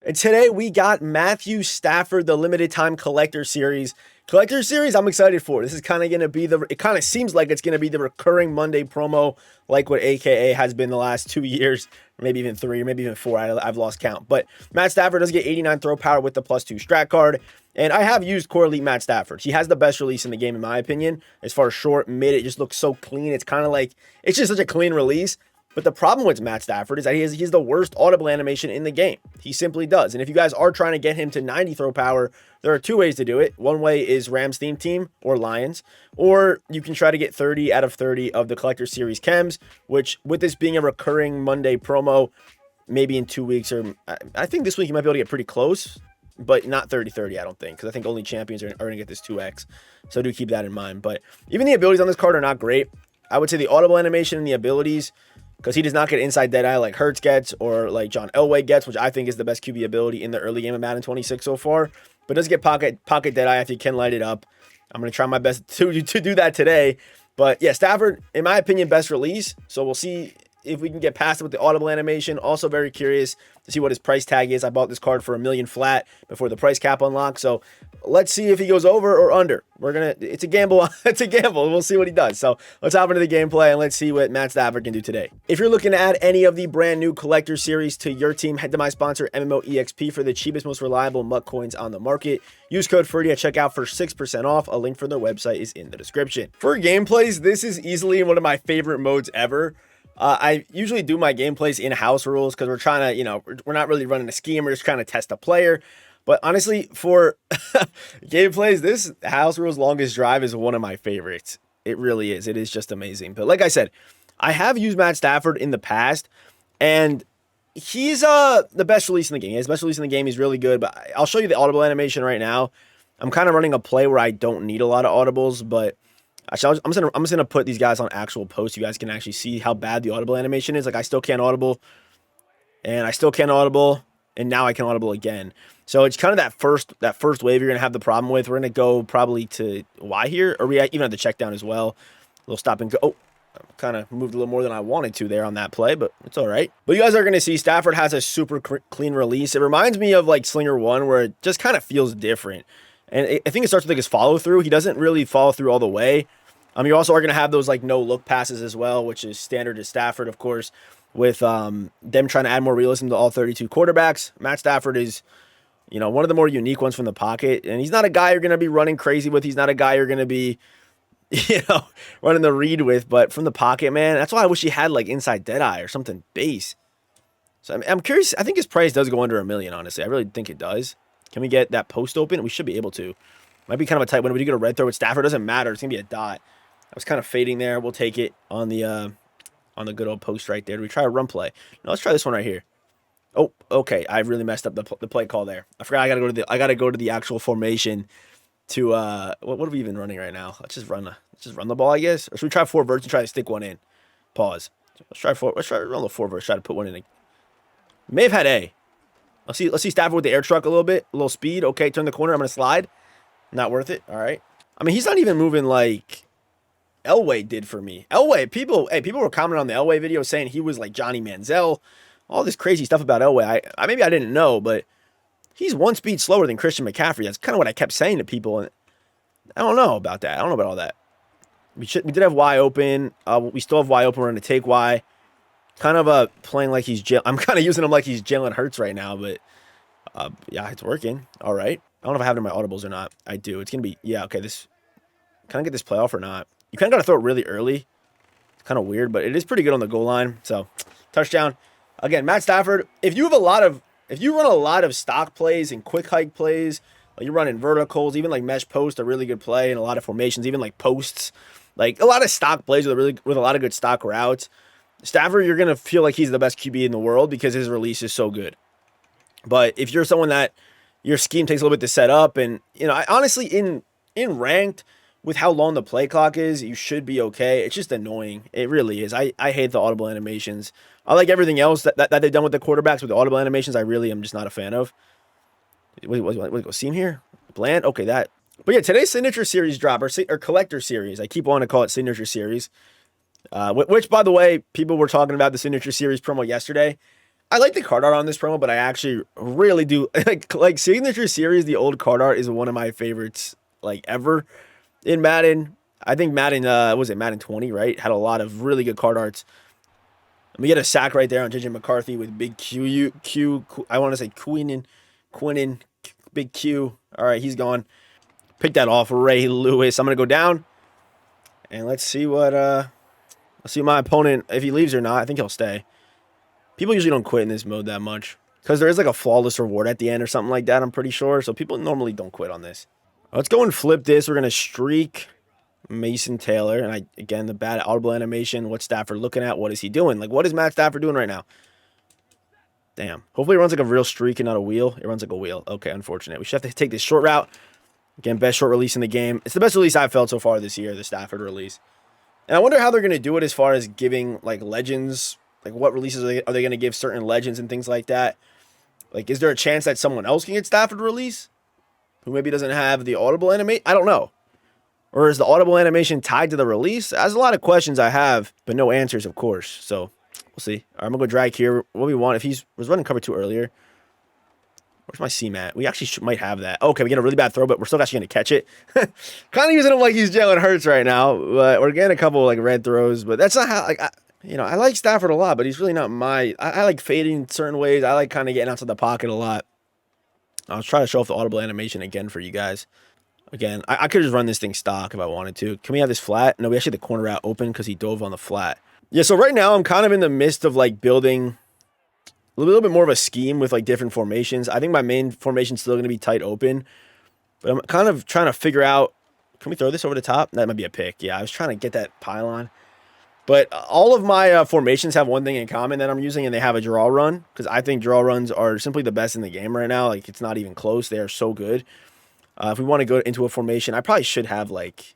And today we got Matthew Stafford, the limited time collector series. Collector series, I'm excited for. This is kind of going to be it kind of seems like it's going to be the recurring Monday promo, like what AKA has been the last 2 years, maybe even 3, or maybe even 4. I've lost count. But Matt Stafford does get 89 throw power with the +2 strat card. And I have used Core Elite Matt Stafford. He has the best release in the game, in my opinion. As far as short, mid, it just looks so clean. It's kind of like, it's just such a clean release. But the problem with Matt Stafford is that he's the worst audible animation in the game. He simply does. And if you guys are trying to get him to 90 throw power, there are 2 ways to do it. One way is Rams theme team or Lions, or you can try to get 30 out of 30 of the Collector Series chems, which with this being a recurring Monday promo, maybe in 2 weeks, or I think this week you might be able to get pretty close, but not 30-30, I don't think, because I think only champions are going to get this 2x. So do keep that in mind. But even the abilities on this card are not great. I would say the audible animation and the abilities, because he does not get inside deadeye like Hurts gets or like John Elway gets, which I think is the best QB ability in the early game of Madden 26 so far. But does get pocket deadeye if you can light it up. I'm going to try my best to do that today. But yeah, Stafford, in my opinion, best release. So we'll see if we can get past it with the audible animation. Also very curious to see what his price tag is. I bought this card for $1 million flat before the price cap unlocks. So let's see if he goes over or under. It's a gamble. It's a gamble. We'll see what he does. So let's hop into the gameplay and let's see what Matt Stafford can do today. If you're looking to add any of the brand new collector series to your team, head to my sponsor MMOEXP for the cheapest, most reliable MUT coins on the market. Use code FORTUITOUS at checkout for 6% off. A link for their website is in the description. For gameplays, this is easily one of my favorite modes ever. I usually do my gameplays in house rules because we're trying to, we're not really running a scheme. We're just trying to test a player. But honestly, for gameplays, this house rules longest drive is one of my favorites. It really is. It is just amazing. But like I said, I have used Matt Stafford in the past, and he's the best release in the game. His best release in the game. He's really good. But I'll show you the audible animation right now. I'm kind of running a play where I don't need a lot of audibles, but actually, I'm just gonna put these guys on actual posts. You guys can actually see how bad the audible animation is. Like I still can't audible, and I still can't audible, and now I can audible again. So it's kind of that first wave you're gonna have the problem with. We're gonna go probably to Y here, or we even have to check down as well. A little stop and go. Oh, kind of moved a little more than I wanted to there on that play, but it's all right. But you guys are gonna see Stafford has a super clean release. It reminds me of like Slinger 1, where it just kind of feels different. And I think it starts with like his follow through. He doesn't really follow through all the way. You also are going to have those like no look passes as well, which is standard to Stafford, of course, with them trying to add more realism to all 32 quarterbacks. Matt Stafford is, one of the more unique ones from the pocket, and he's not a guy you're going to be running crazy with. He's not a guy you're going to be, running the read with, but from the pocket, man, that's why I wish he had like inside deadeye or something base. So I'm curious. I think his price does go under $1 million, honestly. I really think it does. Can we get that post open? We should be able to. Might be kind of a tight window. When you get a red throw with Stafford, doesn't matter. It's going to be a dot. I was kind of fading there. We'll take it on the good old post right there. Do we try a run play? No, let's try this one right here. Oh, okay. I really messed up the play call there. I forgot I gotta go to the actual formation to what are we even running right now? Let's just run the ball, I guess. Or should we try 4 verts and try to stick one in? Pause. Let's try run the 4 verts, try to put one in. May have had A. Let's see Stafford with the air truck a little speed. Okay, turn the corner. I'm gonna slide. Not worth it. All right. I mean, he's not even moving like Elway did for me. Elway, people were commenting on the Elway video saying he was like Johnny Manziel, all this crazy stuff about Elway. Maybe I didn't know, but he's 1 speed slower than Christian McCaffrey. That's kind of what I kept saying to people, and I don't know about that. I don't know about all that. We did have Y open. We still have Y open. We're gonna take Y. Kind of playing like he's I'm kind of using him like he's Jalen Hurts right now, but yeah, it's working. All right. I don't know if I have it in my audibles or not. I do. It's gonna be okay. Can I get this playoff or not? You kind of got to throw it really early. It's kind of weird, but it is pretty good on the goal line. So, touchdown. Again, Matt Stafford, if you run a lot of stock plays and quick hike plays, like you're running verticals, even like mesh post, a really good play, and a lot of formations, even like posts, like a lot of stock plays with a lot of good stock routes. Stafford, you're going to feel like he's the best QB in the world because his release is so good. But if you're someone that your scheme takes a little bit to set up, and I honestly in ranked, with how long the play clock is, you should be okay. It's just annoying. It really is. I hate the audible animations. I like everything else that they've done with the quarterbacks, with the audible animations, I really am just not a fan of. What seam here? Bland? Okay, that. But yeah, today's signature series drop, or collector series. I keep wanting to call it signature series. Which, by the way, people were talking about the signature series promo yesterday. I like the card art on this promo, but I actually really do like Signature Series. The old card art is one of my favorites like ever in Madden. I think Madden was it Madden 20, right? Had a lot of really good card arts. We get a sack right there on JJ McCarthy with big Q. I want to say Quinnen, big Q. All right, he's gone. Pick that off, Ray Lewis. I'm gonna go down, and let's see my opponent, if he leaves or not. I think he'll stay. People usually don't quit in this mode that much because there is like a flawless reward at the end or something like that. I'm pretty sure. So people normally don't quit on this. Let's go and flip this. We're gonna streak Mason Taylor, and again the bad audible animation. What's Stafford looking at? What is he doing? Like, what is Matt Stafford doing right now? Damn. Hopefully it runs like a real streak and not a wheel. It runs like a wheel. Okay, unfortunate. We should have to take this short route. Again, best short release in the game. It's the best release I've felt so far this year, the Stafford release. And I wonder how they're going to do it as far as giving, like, legends. Like, what releases are they going to give certain legends and things like that? Like, is there a chance that someone else can get Stafford release? Who maybe doesn't have the audible animate? I don't know. Or is the audible animation tied to the release? There's a lot of questions I have, but no answers, of course. So, we'll see. All right, I'm going to go drag here. What we want, if he was running cover 2 earlier. Where's my seam at? We actually might have that. Okay, we get a really bad throw, but we're still actually going to catch it. Kind of using him like he's Jalen Hurts right now. But we're getting a couple like red throws. But that's not how, like, I like Stafford a lot, but he's really not my... I like fading certain ways. I like kind of getting outside the pocket a lot. I was trying to show off the audible animation again for you guys. Again, I could just run this thing stock if I wanted to. Can we have this flat? No, we actually had the corner route open because he dove on the flat. Yeah, so right now I'm kind of in the midst of like building a little bit more of a scheme with like different formations. I think my main formation is still going to be tight open, but I'm kind of trying to figure out, can we throw this over the top? That might be a pick. Yeah, I was trying to get that pylon. But all of my formations have one thing in common that I'm using, and they have a draw run, because I think draw runs are simply the best in the game right now. Like, it's not even close. They are so good. If we want to go into a formation, I probably should have, like,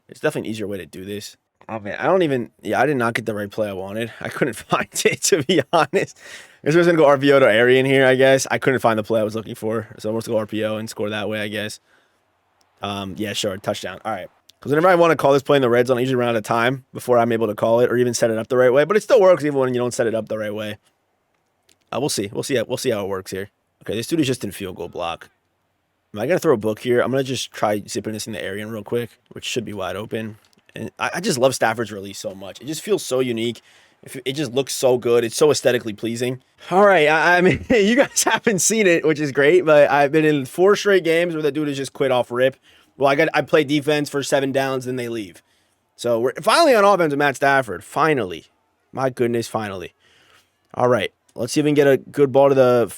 it's definitely an easier way to do this. Oh, man, I did not get the right play I wanted. I couldn't find it, to be honest. I was going to go RPO to Arian here, I guess. I couldn't find the play I was looking for, so I'm going to go RPO and score that way, I guess. Yeah, sure, touchdown. All right. Because whenever I want to call this play in the red zone, I usually run out of time before I'm able to call it or even set it up the right way. But it still works even when you don't set it up the right way. We'll see. We'll see how it works here. Okay, this dude is just in field goal block. Am I going to throw a book here? I'm going to just try zipping this in the Arian real quick, which should be wide open. And I just love Stafford's release so much. It just feels so unique. It just looks so good. It's so aesthetically pleasing. All right, I mean, you guys haven't seen it, which is great, but I've been in 4 straight games where the dude has just quit off rip. Well, I play defense for 7 downs, then they leave. So we're finally on offense with Matt Stafford. Finally. My goodness, finally. All right, let's see if we can get a good ball to the...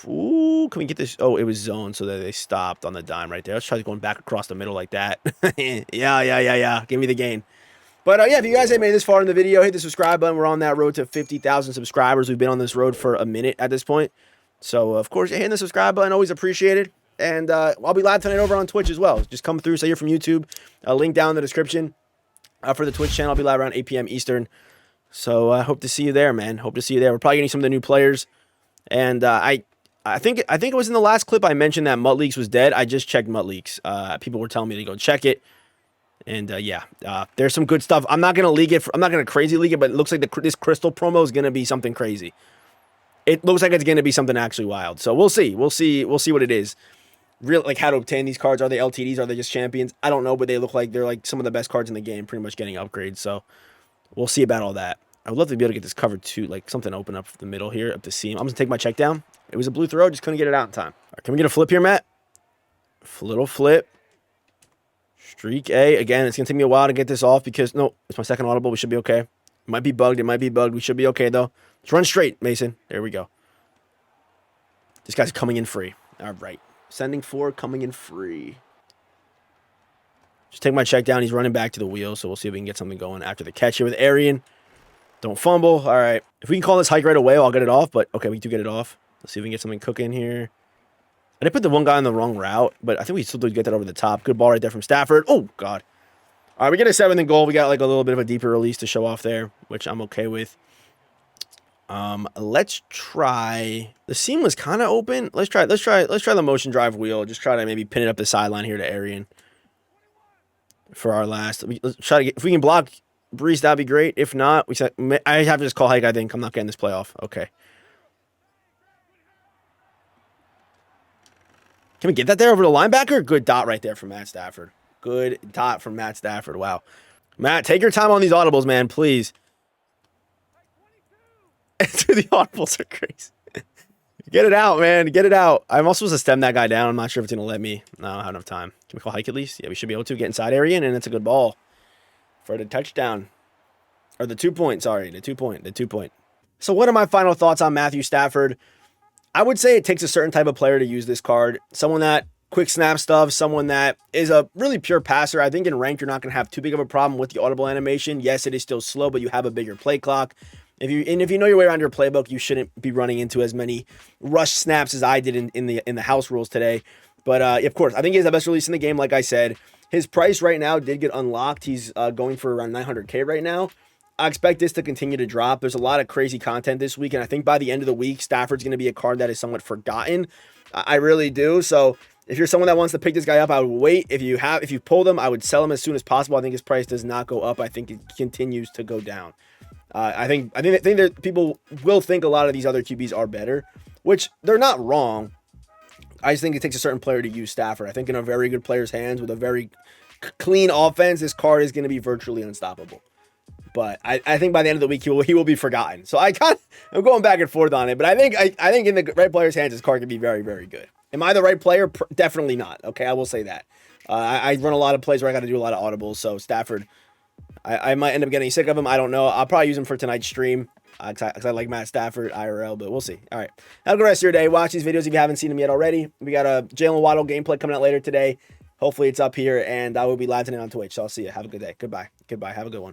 Ooh, can we get this? Oh, it was zone, so that they stopped on the dime right there. Let's try going back across the middle like that. Yeah. Give me the gain. But yeah, if you guys have made this far in the video, hit the subscribe button. We're on that road to 50,000 subscribers. We've been on this road for a minute at this point. So, of course, hitting the subscribe button, always appreciated. And I'll be live tonight over on Twitch as well. Just come through, say you're from YouTube. Link down in the description for the Twitch channel. I'll be live around 8 p.m. Eastern. So I hope to see you there, man. Hope to see you there. We're probably getting some of the new players. And I think it was in the last clip I mentioned that Mutt Leaks was dead. I just checked Mutt Leaks. People were telling me to go check it. And yeah, there's some good stuff. I'm not going to leak it. I'm not going to crazy leak it, but it looks like this crystal promo is going to be something crazy. It looks like it's going to be something actually wild. So we'll see. We'll see what it is. Real, like how to obtain these cards. Are they LTDs? Are they just champions? I don't know, but they look like they're like some of the best cards in the game, pretty much getting upgrades. So we'll see about all that. I would love to be able to get this covered too, like something open up the middle here, up the seam. I'm going to take my check down. It was a blue throw, just couldn't get it out in time. All right, can we get a flip here, Matt? Little flip. Streak A. Again, it's going to take me a while to get this off because, no, it's my second audible. We should be okay. It might be bugged. We should be okay, though. Let's run straight, Mason. There we go. This guy's coming in free. All right. Sending 4, coming in free. Just take my check down. He's running back to the wheel, so we'll see if we can get something going after the catch here with Arian. Don't fumble. All right. If we can call this hike right away, I'll get it off. But, okay, we do get it off. Let's see if we can get something cooking here. I did put the one guy on the wrong route, but I think we still did get that over the top. Good ball right there from Stafford. Oh, God. All right, we get a 7th and goal. We got like a little bit of a deeper release to show off there, which I'm okay with. Let's try. The seam was kind of open. Let's try the motion drive wheel. Just try to maybe pin it up the sideline here to Arian for our last. Let's try to get, if we can block Brees, that'd be great. If not, I have to just call hike. I think I'm not getting this playoff. Okay. Can we get that there over the linebacker? Good dot right there from Matt Stafford. Good dot from Matt Stafford. Wow. Matt, take your time on these audibles, man, please. Dude, the audibles are crazy. Get it out, man. Get it out. I'm also supposed to stem that guy down. I'm not sure if it's going to let me. No, I don't have enough time. Can we call hike at least? Yeah, we should be able to. Get inside area, and it's a good ball for the touchdown. Or the 2 point, sorry. The 2 point. The 2 point. So what are my final thoughts on Matthew Stafford? I would say it takes a certain type of player to use this card. Someone that quick snap stuff, someone that is a really pure passer. I think in ranked, you're not going to have too big of a problem with the audible animation. Yes, it is still slow, but you have a bigger play clock. If you know your way around your playbook, you shouldn't be running into as many rush snaps as I did in the house rules today. But of course, I think he has the best release in the game. Like I said, his price right now did get unlocked. He's going for around 900K right now. I expect this to continue to drop. There's a lot of crazy content this week, and I think by the end of the week, Stafford's going to be a card that is somewhat forgotten. I really do. So if you're someone that wants to pick this guy up, I would wait. If you pull him, I would sell him as soon as possible. I think his price does not go up. I think it continues to go down. I think that people will think a lot of these other QBs are better, which they're not wrong. I just think it takes a certain player to use Stafford. I think in a very good player's hands with a very clean offense, this card is going to be virtually unstoppable. But I think by the end of the week, he will be forgotten. So I'm going back and forth on it. But I think in the right player's hands, this card can be very, very good. Am I the right player? Definitely not. Okay, I will say that. I run a lot of plays where I got to do a lot of audibles. So Stafford, I might end up getting sick of him. I don't know. I'll probably use him for tonight's stream because I like Matt Stafford IRL, but we'll see. All right. Have a good rest of your day. Watch these videos if you haven't seen them yet already. We got a Jalen Waddle gameplay coming out later today. Hopefully it's up here, and I will be live tonight on Twitch. So I'll see you. Have a good day. Goodbye. Have a good one.